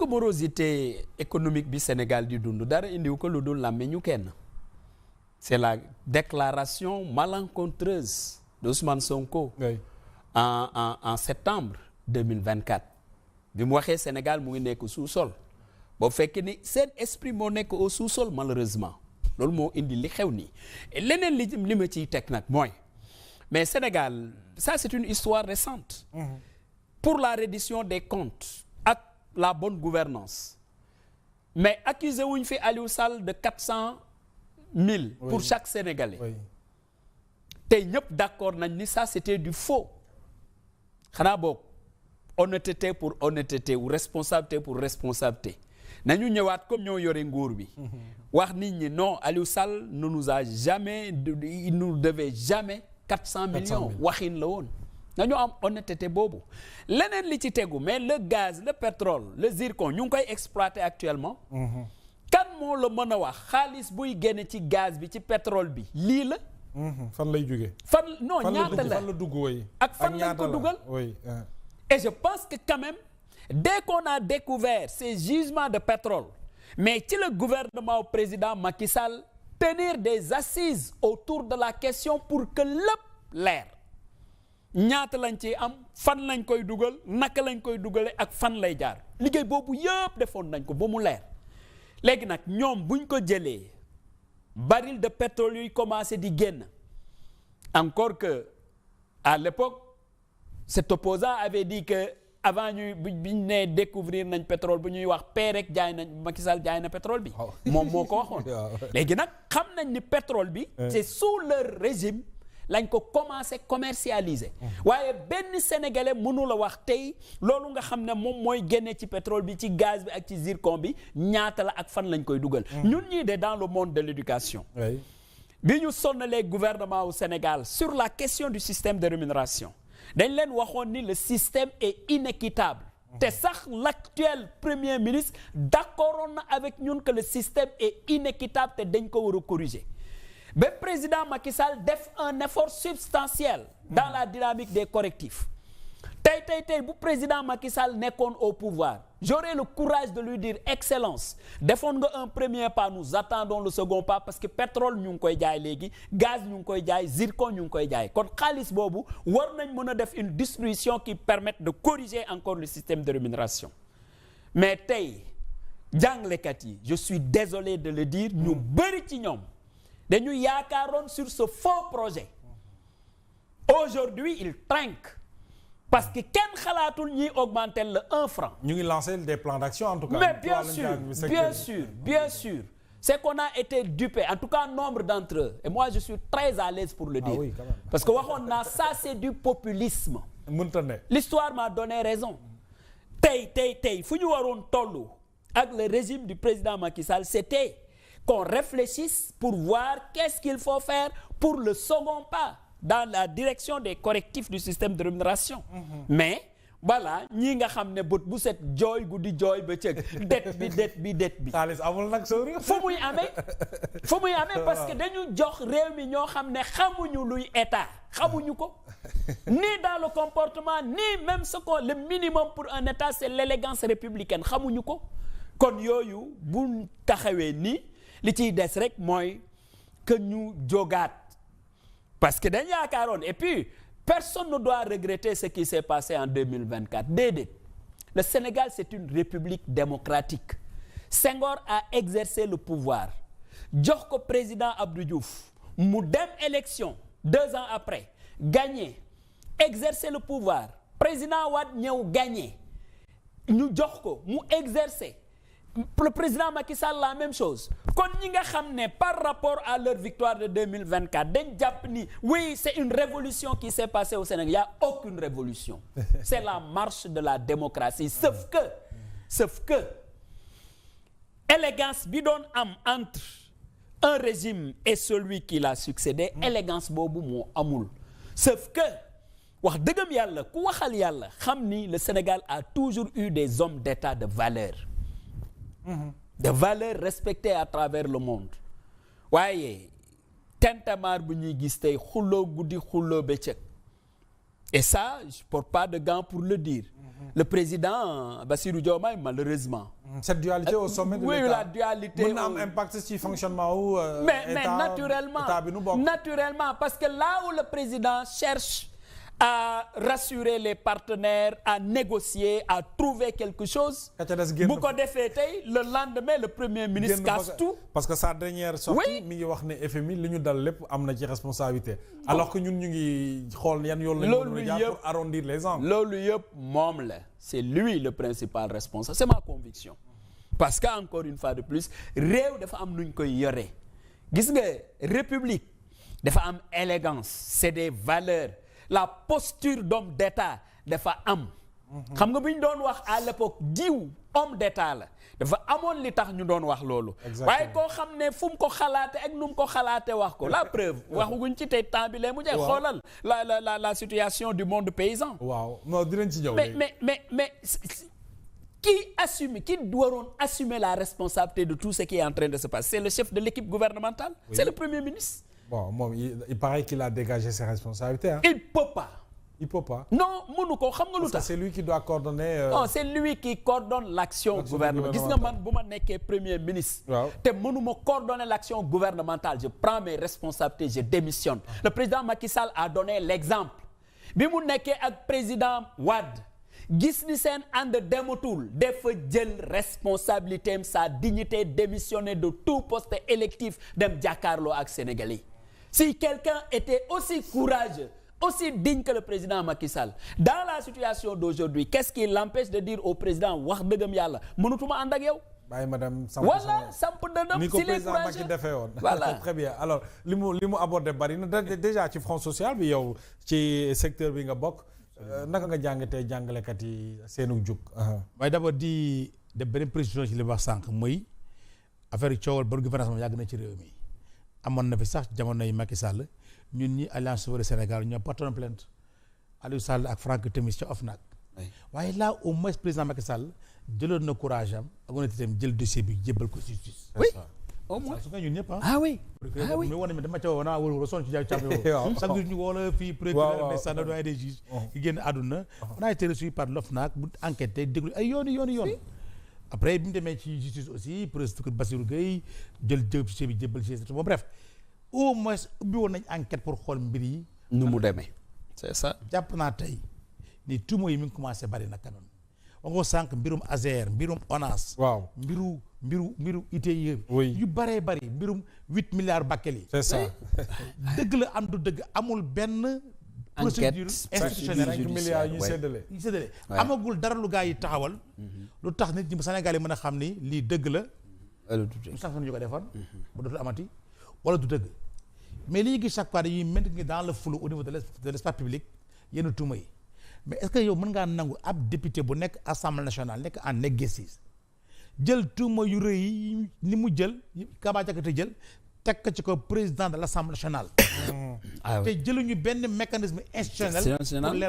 nga morosité économique bi Sénégal di dund dara indiwu ko lu dul làmmiñu kenn. C'est la déclaration malencontreuse d'Ousmane Sonko. Oui. en septembre 2024. bi mu waxee Sénégal mu ngi nekk sous-sol. boo fekkee ni seen esprit moo nekk au sous-sol malheureusement loolu moo indi li xew nii leneen li ma ciy teg nag mooy mais Sénégal ça c'est une histoire récente. Pour la reddition des comptes ak la bonne gouvernance mais accusé wuñ fi Aliou Sall de 400 000 pour chaque Sénégalais. tey ñëpp d'accord nañ ni ça c'était du faux xanaa boog honnêteté pour honnêteté ou responsabilité pour responsabilité nañu ñëwaat comme ñoo yore nguur bi wax nit ñi non Aliou Sall ne nous a jamais il nous devait jamais 400 millions waxin la woon nañu am honnêteté boobu leneen li ci tegu mais le gaz le pétrole le zircon ñu ngi koy exploiter actuellement kan moo la mën a wax xaalis buy génne ci gaz bi ci pétrole bi lii la fan lay jógee fan non ñaata la fan la dugg woy ak fan lañ ko dugal et je pense que quand même dès qu'on a découvert ces gisements de pétrole mais ci le gouvernement au président Macky Sall tenir des assises autour de la question pour que lépp leer ñaata lañ ci am fan lañ koy dugal naka lañ koy dugale ak fan lay jaar liggéey boobu yëpp defoon nañ ko ba mu leer léegi nag ñoom buñ ko jëlee baril de pétrole yuy commencé di génn encore que à l'époque cet opposant avait dit que avant biñ ne découvrir nañ pétrole bu ñuy wax rek jaay nañ Macky Sall jaay na pétrole bi moom moo ko waxoon léegi nag xam nañ ni pétrole bi c'est sous leur régime lañ ko commencé commercialiser waaye benn sénégalais mënu la wax tey loolu nga xam ne moom mooy génne ci pétrole bi ci gaz bi ak ci zircon bi ñaata la ak fan lañ koy dugal ñun ñii de dans le monde de l'éducation bi ñu sonnalee gouvernement au Sénégal sur la question du système de rémunération dañ leen waxoon ni le système est inéquitable te sax l'actuel premier ministre d'accordoon na avec ñun que le système est inéquitable te dañ ko war a corriger ba président Macky Sall def un effort substantiel dans la dynamique des correctifs tey bu président Macky Sall nekkoon au pouvoir j'aurais le courage de lui dire excellence defoon nga un premier pas nous attendons le second pas parce que pétrole ñu ngi koy jaay léegi gaz ñu ngi koy jaay zircon ñu ngi koy jaay kon xaalis boobu war nañ mën a def une distribution qui permette de corriger encore le système de rémunération mais tey jàngalekat yi je suis désolé de le dire ñu bëri ci ñoom dañu yaakaaroon sur ce faux projet aujourd'hui il trinque parce que kenn xalaatul ñiy augmenter le 1 franc. ñu ngi lancer des plans d'action en tout cas. mais bien sûr c'est qu'on a été dupé en tout cas nombre d'entre eux et moi je suis très à l'aise pour le dire. Oui, quand même. Parce que waxoon naa ça c'est du populisme. mënta ne. L'histoire m'a donné raison. tey fu ñu waroon tollu ak le régime du président Macky Sall c'était qu'on réfléchisse pour voir qu'est-ce qu'il faut faire pour le second pas dans la direction des correctifs du système de rémunération. Mais voilà ñii nga xam ne bët bu set jooy guddi jooy bëccëg det bi. xaalis amul nag sori. fu muy amee parce que dañu jox réew mi ñoo xam ne xamuñu luy état xamuñu ko ni dans le comportement ni même le minimum pour un état c'est l'élégance républicaine xamuñu ko kon yooyu bu taxawee nii li ciy des rek mooy que ñu jógaat parce que dañ yaakaaroon et puis personne ne doit regretter ce qui s'est passé en 2024 déedéet le Sénégal c'est une république démocratique Senghor a exercé le pouvoir jox ko président Abdou Diouf mu dem élection 2 ans après gagné exercer le pouvoir président Wade ñëw gagné ñu jox ko mu exercer le président Macky Sall la même chose kon ñi nga xam ne par rapport à leur victoire de 2024 dañ jàpp ni oui c'est une révolution qui s'est passée au Sénégal il y a aucune révolution c'est la marche de la démocratie sauf que élégance bi doon am entre un régime et celui qui l'a succédé élégance boobu moo amul sauf que wax dëggam yàlla ku waxal yàlla xam ni le Sénégal a toujours eu des hommes d'État de valeur de valeurs respectées à travers le monde waaye tentamar bu ñuy gis tey xulloo guddi xulloo bëccëg Et ça, je ne porte pas de gants pour le dire. Le président Bassirou Diomaye, malheureusement. Cette dualité au sommet de l'État. Oui, la dualité. Mën na am impact ci fonctionnement wu. Mais naturellement, parce que là où le président cherche à rassurer les partenaires, à négocier, à trouver quelque chose. bu ko defee tey le lendemain le premier ministre casse tout. parce que sa dernière sortie mi ngi wax ne FMI li ñu dal lépp am na ci responsabilité. alors que ñun ñu ngi xool yan yoon la ñu mën a jaar pour arrondir les angles. loolu yëpp moom la c'est lui le principal responsable c'est ma conviction. parce que encore une fois de plus réew dafa am nu ñu koy yoree gis nga république dafa am élégance c'est des valeurs. La posture d'homme d'État dafa am. xam nga bu ñu doon wax à l'époque diw homme d'État la dafa amoon li tax ñu doon wax loolu. waaye koo xam ne fu mu ko xalaate ak nu mu ko xalaate wax ko la preuve waxuguñ ci tey temps bi lee mu jee xoolal la situation du monde paysan. waaw non dinañ ci ñëw. mais qui waroon assumer la responsabilité de tout ce qui est en train de se passer c'est le chef de l'équipe gouvernementale. Oui. C'est le premier ministre. Bon, moom il paraît qu'il a dégagé ses responsabilités. Hein? Il peut pas. Non, mënu ko xam nga lu tax. C'est lui qui doit coordonner. Non, c'est lui qui coordonne l'action gouvernementale. Gis nga man bu ma nekkee premier ministre. waaw te mënuma coordonner l'action gouvernementale je prends mes responsabilités je démissionne. Le président Macky Sall a donné l'exemple. bi mu nekkee ak président Wade. gis ni seen ànd dematul dafa jël responsabilité am sa dignité démissionner de tout poste électif dem jàkkaarloo ak Sénégalais. Si quelqu'un était aussi courageux, aussi digne que le président Macky Sall, dans la situation d'aujourd'hui, qu'est-ce qui l'empêche de dire au président wax dëggam yàlla mënutuma ànd ak yow. bàyyi madame Samp voilà samp dëndam ni ko président Macky defee woon. voilà très bien alors li mu abordé bari na déjà ci front social bi yow ci secteur bi nga bokk naka nga jàngatee jàngalekat yi seenu jug. waaye d'abord di def beneen précision ci li wax sànq mooy affaire coowal bonne gouvernance moom yàgg na ci réew mi. amoon na fi sax jamonoy Macky Sall ñun ñi Alliance Sauveur Sénégal ñoo porté plainte Aliou Sall ak Franck Timis ca OFNAC. waaye là au moins président Macky Sall jëloon na courage am ak honnêteté am jël dossier bi jébbal ko justice. oui au moins su nga ñun ñëpp ah oui ah oui mais woon nañu dama ca woon wala sonn ci càmm yow. chaque jour ñu woo la fii procureur mais ça doyen des juges ki génn àdduna. on a été reçu par l'OFNAC bu enquêté déglu ay yoon. après bi mu demee ci justice aussi président Bassirou Gueye jël dossier bi jébbal ci bon bref au moins ubbi woon nañ enquête pour xool mbir yi. nu mu demee c'est ça. jàpp naa tey ni tuuma yi mi ngi commencé bari na kanam wax nga sànq mbirum Azer mbirum ONAS. waaw mbiru ITIE. yu baree bari mbirum 8 milliards Bakel yi. c'est ça. dëgg la am du dëgg amul benn. procédure institutionnelle 5 milliards yu séddale. amagul dara lu gaa yi taxawal. lu tax nit ñi Sénégal yi mën a xam ni lii dëgg la. lu sax ñu ko defoon. ba dootul amati wala du dëgg. mais li ñu gis chaque fois dañuy maintenir dans le flou au niveau de l'espace public yenn tuuma yi mais est-ce que yow mën ngaa nangu ab député bu nekk assemblée nationale nekk en exercice jël tuuma yu rëy yi ni mu jël Kaba Diakhaté jël teg ko ci ko président de l'assemblée nationale. te jëluñu benn mécanisme institutionnel pour leer